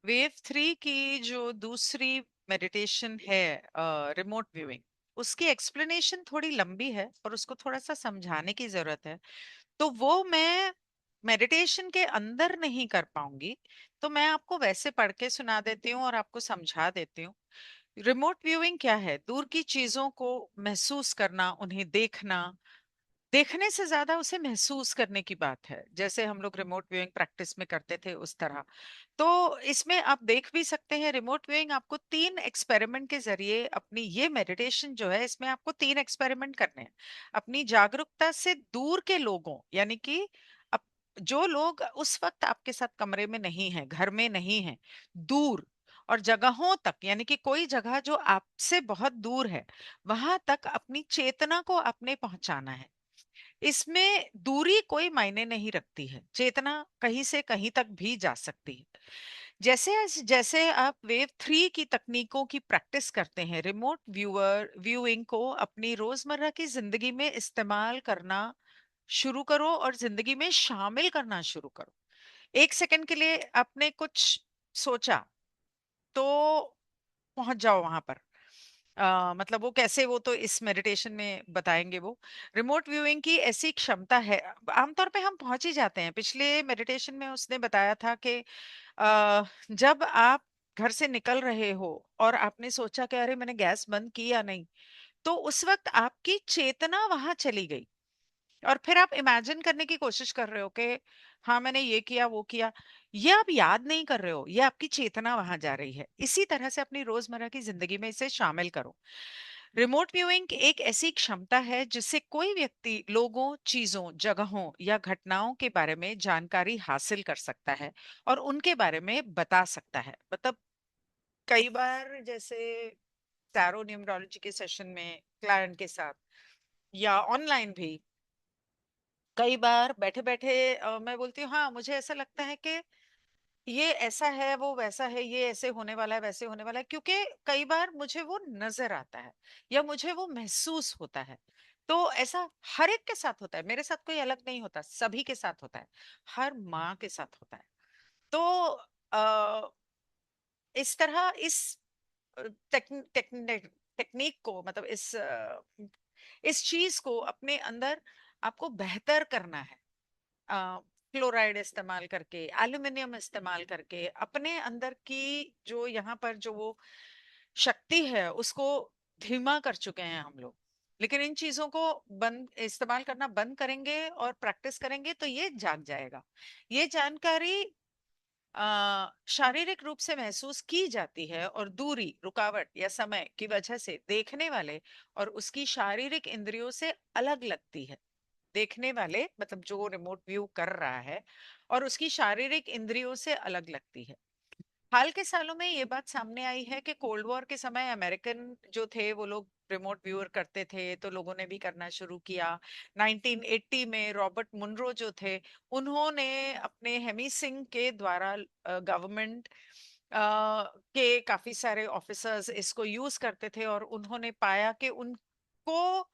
Wave 3 की जो दूसरी मेडिटेशन है, रिमोट व्यूइंग, उसकी एक्सप्लेनेशन थोड़ी लंबी है और उसको थोड़ा सा समझाने की जरूरत है। तो वो मैं मेडिटेशन के अंदर नहीं कर पाऊंगी। तो मैं आपको वैसे पढ़ के सुना देती हूँ और आपको समझा देती हूँ। रिमोट व्यूइंग क्या है? दूर की चीजों को महसूस करना, उन्हें देखना। देखने से ज्यादा उसे महसूस करने की बात है, जैसे हम लोग रिमोट व्यूइंग प्रैक्टिस में करते थे उस तरह। तो इसमें आप देख भी सकते हैं, रिमोट व्यूइंग आपको 3 एक्सपेरिमेंट के जरिए अपनी ये मेडिटेशन जो है, इसमें आपको 3 एक्सपेरिमेंट करने हैं। अपनी जागरूकता से दूर के लोगों, यानी कि जो लोग उस वक्त आपके साथ कमरे में नहीं है, घर में नहीं है, दूर और जगहों तक, यानी कि कोई जगह जो आपसे बहुत दूर है, वहां तक अपनी चेतना को आपने पहुंचाना है। इसमें दूरी कोई मायने नहीं रखती है, चेतना कहीं से कहीं तक भी जा सकती है। जैसे जैसे आप वेव 3 की तकनीकों की प्रैक्टिस करते हैं, रिमोट व्यूइंग को अपनी रोजमर्रा की जिंदगी में इस्तेमाल करना शुरू करो और जिंदगी में शामिल करना शुरू करो। 1 सेकंड के लिए आपने कुछ सोचा, तो पहुंच जाओ वहां पर। मतलब वो कैसे, वो तो इस मेडिटेशन में बताएंगे वो। रिमोट व्यूइंग की ऐसी क्षमता है, आमतौर पे हम पहुंच ही जाते हैं। पिछले मेडिटेशन में उसने बताया था कि जब आप घर से निकल रहे हो और आपने सोचा कि अरे मैंने गैस बंद की या नहीं, तो उस वक्त आपकी चेतना वहां चली गई और फिर आप इमेजिन करने की कोशिश कर रहे हो कि हाँ मैंने ये किया वो किया। ये आप याद नहीं कर रहे हो, ये आपकी चेतना वहां जा रही है। इसी तरह से अपनी रोजमर्रा की जिंदगी में इसे शामिल करो। रिमोट व्यूइंग एक ऐसी क्षमता है जिससे कोई व्यक्ति लोगों, चीजों, जगहों या घटनाओं के बारे में जानकारी हासिल कर सकता है और उनके बारे में बता सकता है। मतलब कई बार जैसे टैरो न्यूमरोलॉजी के सेशन में क्लाइंट के साथ या ऑनलाइन भी, कई बार बैठे बैठे मैं बोलती हूँ हाँ मुझे ऐसा लगता है कि ये ऐसा है, वो वैसा है, ये ऐसे होने वाला है, वैसे होने वाला है, क्योंकि कई बार मुझे वो नजर आता है या मुझे वो महसूस होता है। तो ऐसा हर एक के साथ होता है, मेरे साथ कोई अलग नहीं होता, सभी के साथ होता है, हर माँ के साथ होता है। तो आ, इस तरह टेक्निक को, मतलब इस चीज को अपने अंदर आपको बेहतर करना है। फ्लोराइड इस्तेमाल करके, एल्यूमिनियम इस्तेमाल करके अपने अंदर की जो यहाँ पर जो वो शक्ति है उसको धीमा कर चुके हैं हम लोग। लेकिन इन चीजों को बंद इस्तेमाल करना बंद करेंगे और प्रैक्टिस करेंगे तो ये जाग जाएगा। ये जानकारी शारीरिक रूप से महसूस की जाती है और दूरी, रुकावट या समय की वजह से देखने वाले और उसकी शारीरिक इंद्रियों से अलग लगती है। देखने वाले मतलब जो रिमोट व्यू कर रहा है और उसकी शारीरिक इंद्रियों से अलग लगती है। हाल के सालों में ये बात सामने आई है कि कोल्ड वॉर के समय अमेरिकन जो थे वो लोग रिमोट व्यूअर करते थे, तो लोगों ने भी करना शुरू किया। 1980 में रॉबर्ट मुनरो जो थे, उन्होंने अपने हेमी सिंह के द्वारा गवर्नमेंट के काफी सारे ऑफिसर्स इसको यूज करते थे और उन्होंने पाया कि उनको,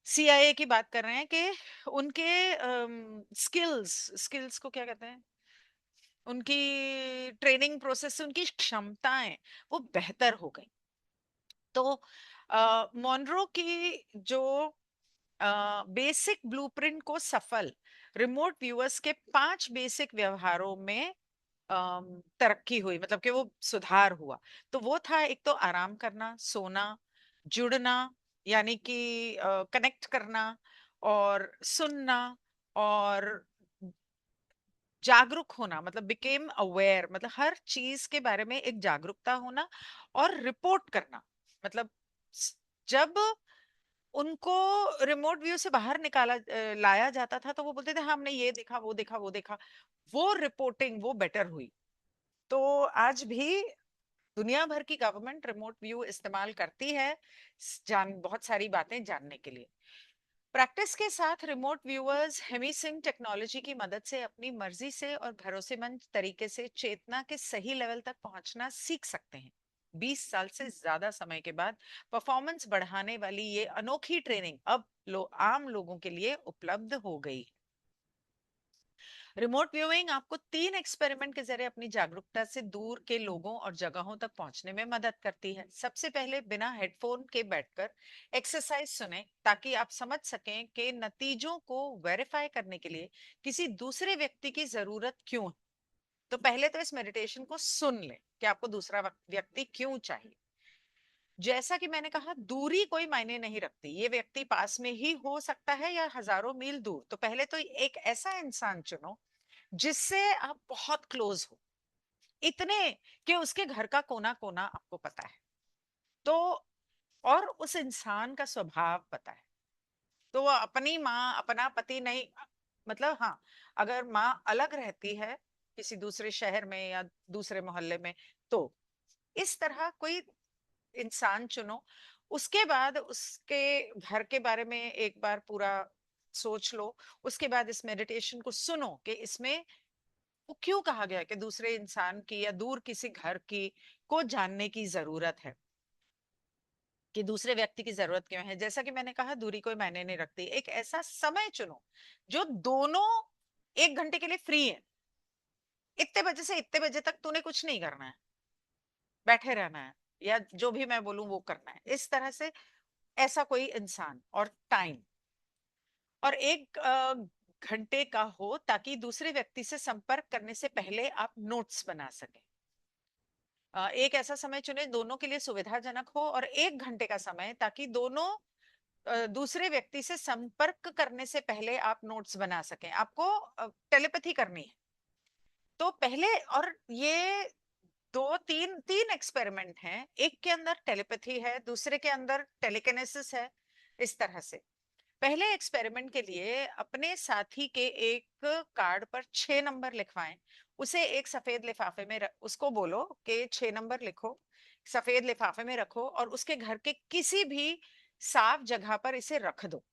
सीआईए की बात कर रहे हैं, कि उनके स्किल्स स्किल्स को क्या कहते हैं, उनकी ट्रेनिंग प्रोसेस से उनकी क्षमताएं वो बेहतर हो गई। तो मॉनरो की जो बेसिक ब्लूप्रिंट को सफल रिमोट व्यूअर्स के 5 बेसिक व्यवहारों में तरक्की हुई, मतलब कि वो सुधार हुआ। तो वो था, एक तो आराम करना, सोना, जुड़ना, यानी कि कनेक्ट करना, और सुनना, और जागरूक होना, मतलब बिकेम अवेयर, मतलब हर चीज के बारे में एक जागरूकता होना, और रिपोर्ट करना। मतलब जब उनको रिमोट व्यू से बाहर लाया जाता था तो वो बोलते थे हाँ हमने ये देखा, वो देखा, वो देखा। वो रिपोर्टिंग वो बेटर हुई। तो आज भी दुनिया भर की गवर्नमेंट रिमोट व्यू इस्तेमाल करती है, बहुत सारी बातें जानने के लिए। प्रैक्टिस के साथ रिमोट व्यूअर्स हेमीसिंक टेक्नोलॉजी की मदद से अपनी मर्जी से और भरोसेमंद तरीके से चेतना के सही लेवल तक पहुंचना सीख सकते हैं। 20 साल से ज्यादा समय के बाद परफॉर्मेंस बढ़ाने वाली ये अनोखी ट्रेनिंग अब आम लोगों के लिए उपलब्ध हो गई। रिमोट व्यूइंग आपको 3 एक्सपेरिमेंट के जरिए अपनी जागरूकता से दूर के लोगों और जगहों तक पहुंचने में मदद करती है। सबसे पहले बिना हेडफोन के बैठकर एक्सरसाइज सुने, ताकि आप समझ सकें कि नतीजों को वेरीफाई करने के लिए किसी दूसरे व्यक्ति की जरूरत क्यों है। तो पहले तो इस मेडिटेशन को सुन ले कि आपको दूसरा व्यक्ति क्यों चाहिए। जैसा कि मैंने कहा, दूरी कोई मायने नहीं रखती, ये व्यक्ति पास में ही हो सकता है या हजारों मील दूर। तो पहले तो एक ऐसा इंसान चुनो जिससे आप बहुत क्लोज हो, इतने कि उसके घर का कोना कोना आपको पता है। तो और उस इंसान का स्वभाव पता है। तो वो अपनी माँ अपना पति नहीं, मतलब हाँ, अगर माँ अलग रहती है किसी दूसरे शहर में या दूसरे मोहल्ले में, तो इस तरह कोई इंसान चुनो। उसके बाद उसके घर के बारे में एक बार पूरा सोच लो। उसके बाद इस मेडिटेशन को सुनो कि इसमें वो क्यों कहा गया कि दूसरे इंसान की या दूर किसी घर की को जानने की जरूरत है, कि दूसरे व्यक्ति की जरूरत क्यों है। जैसा कि मैंने कहा, दूरी कोई मायने नहीं रखती। एक ऐसा समय चुनो जो दोनों 1 घंटे के लिए फ्री है। इतने बजे से इतने बजे तक तूने कुछ नहीं करना है, बैठे रहना है, या जो भी मैं बोलूं वो करना है, इस तरह से। ऐसा कोई इंसान और टाइम, और 1 घंटे का हो, ताकि दूसरे व्यक्ति से संपर्क करने से पहले आप नोट्स बना सके। एक ऐसा समय चुने दोनों के लिए सुविधाजनक हो, और 1 घंटे का समय, ताकि दोनों दूसरे व्यक्ति से संपर्क करने से पहले आप नोट्स बना सकें। आपको टेलीपैथी करनी है। तो पहले, और ये दो तीन तीन एक्सपेरिमेंट हैं, एक के अंदर टेलीपैथी है, दूसरे के अंदर टेलीकिनेसिस है। इस तरह से पहले एक्सपेरिमेंट के लिए अपने साथी के एक कार्ड पर 6 नंबर लिखवाएं। उसे एक सफेद लिफाफे में उसको बोलो कि 6 नंबर लिखो, सफेद लिफाफे में रखो, और उसके घर के किसी भी साफ जगह पर इसे रख दो।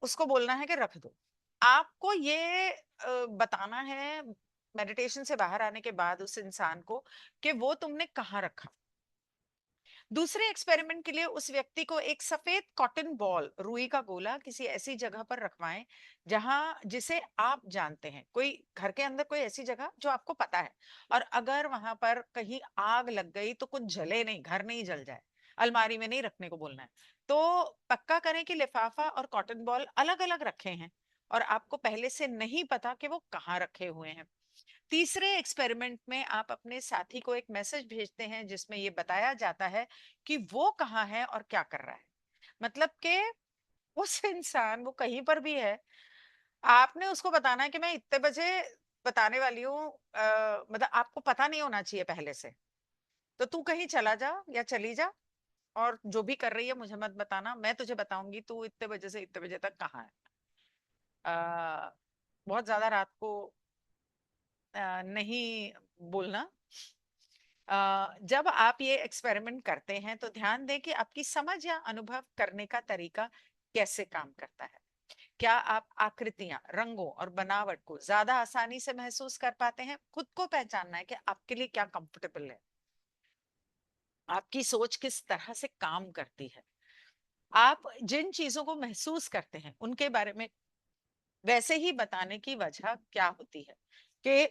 उसको बोलना है कि रख दो। आपको ये बताना है मेडिटेशन से बाहर आने के बाद उस इंसान को कि वो तुमने कहाँ रखा। दूसरे एक्सपेरिमेंट के लिए उस व्यक्ति को एक सफेद कॉटन बॉल, रुई का गोला, किसी ऐसी जगह पर रखवाएं जहां जिसे आप जानते हैं, कोई घर के अंदर कोई ऐसी जगह जो आपको पता है। और अगर वहां पर कहीं आग लग गई तो कुछ जले नहीं, घर नहीं जल जाए। अलमारी में नहीं रखने को बोलना है। तो पक्का करें कि लिफाफा और कॉटन बॉल अलग अलग रखे हैं, और आपको पहले से नहीं पता कि वो कहाँ रखे हुए हैं। तीसरे एक्सपेरिमेंट में आप अपने साथी को एक मैसेज भेजते हैं जिसमें ये बताया जाता है कि वो कहाँ है और क्या कर रहा है। मतलब कि उस इंसान, वो कहीं पर भी है, आपने उसको बताना है कि मैं इतने बजे बताने वाली हूँ। मतलब आपको पता नहीं होना चाहिए पहले से। तो तू कहीं चला जा या चली जा, और जो भी कर रही है मुझे मत बताना, मैं तुझे बताऊंगी तू इतने बजे से इतने बजे तक कहाँ है। बहुत ज्यादा रात को नहीं बोलना। जब आप ये एक्सपेरिमेंट करते हैं तो ध्यान दें कि आपकी समझ या अनुभव करने का तरीका कैसे काम करता है। क्या आप आकृतियां, रंगों और बनावट को ज्यादा आसानी से महसूस कर पाते हैं। खुद को पहचानना है कि आपके लिए क्या कंफर्टेबल है, आपकी सोच किस तरह से काम करती है। आप जिन चीजों को महसूस करते हैं उनके बारे में वैसे ही बताने की वजह क्या होती है, कि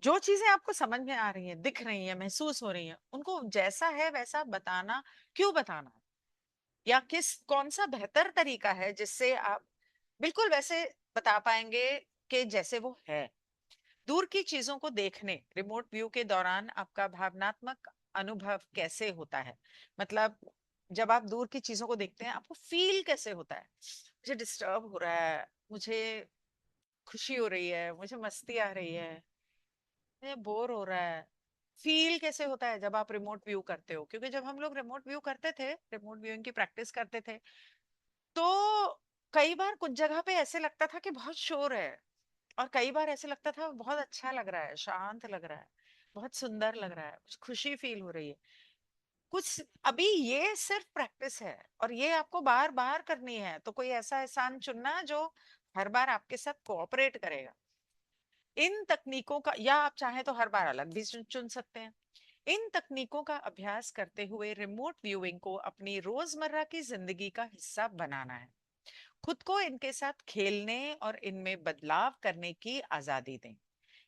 जो चीजें आपको समझ में आ रही हैं, दिख रही हैं, महसूस हो रही हैं, उनको जैसा है वैसा बताना। क्यों बताना, या किस कौन सा बेहतर तरीका है जिससे आप बिल्कुल वैसे बता पाएंगे कि जैसे वो है। दूर की चीजों को देखने, रिमोट व्यू के दौरान आपका भावनात्मक अनुभव कैसे होता है। मतलब जब आप दूर की चीजों को देखते हैं आपको फील कैसे होता है। मुझे डिस्टर्ब हो रहा है, मुझे खुशी हो रही है, मुझे मस्ती आ रही है, मुझे बोर हो रहा है। फील कैसे होता है जब आप रिमोट व्यू करते हो। क्योंकि जब हम लोग रिमोट व्यू करते थे, रिमोट व्यूइंग की प्रैक्टिस करते थे, तो कई बार कुछ जगह पे ऐसे लगता था कि बहुत शोर है, और कई बार ऐसे लगता था बहुत अच्छा लग रहा है, शांत लग रहा है, बहुत सुंदर लग रहा है, कुछ खुशी फील हो रही है। कुछ अभी ये सिर्फ प्रैक्टिस है, और ये आपको बार बार करनी है। तो कोई ऐसा इंसान चुनना जो हर बार आपके साथ कोऑपरेट करेगा। इन तकनीकों का, या आप चाहें तो हर बार अलग भी चुन सकते हैं। इन तकनीकों का अभ्यास करते हुए रिमोट व्यूइंग को अपनी रोजमर्रा की जिंदगी का हिस्सा बनाना है। खुद को इनके साथ खेलने और इनमें बदलाव करने की आजादी दें।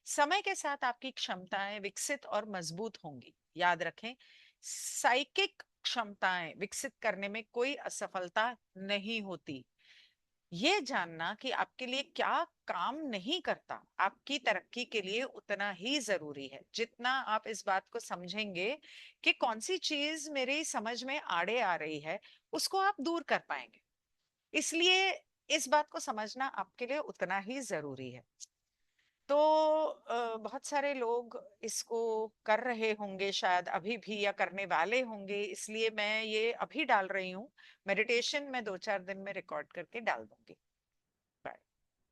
समय के साथ आपकी क्षमताएं विकसित और मजबूत होंगी। याद रखें, साइकिक क्षमताएं विकसित करने में कोई असफलता नहीं होती। ये जानना कि आपके लिए क्या काम नहीं करता आपकी तरक्की के लिए उतना ही जरूरी है जितना आप इस बात को समझेंगे कि कौन सी चीज मेरी समझ में आड़े आ रही है, उसको आप दूर कर पाएंगे। इसलिए इस बात को समझना आपके लिए उतना ही जरूरी है। तो बहुत सारे लोग इसको कर रहे होंगे शायद अभी भी या करने वाले होंगे, इसलिए मैं ये अभी डाल रही हूँ। मेडिटेशन मैं 2-4 दिन में रिकॉर्ड करके डाल दूंगी।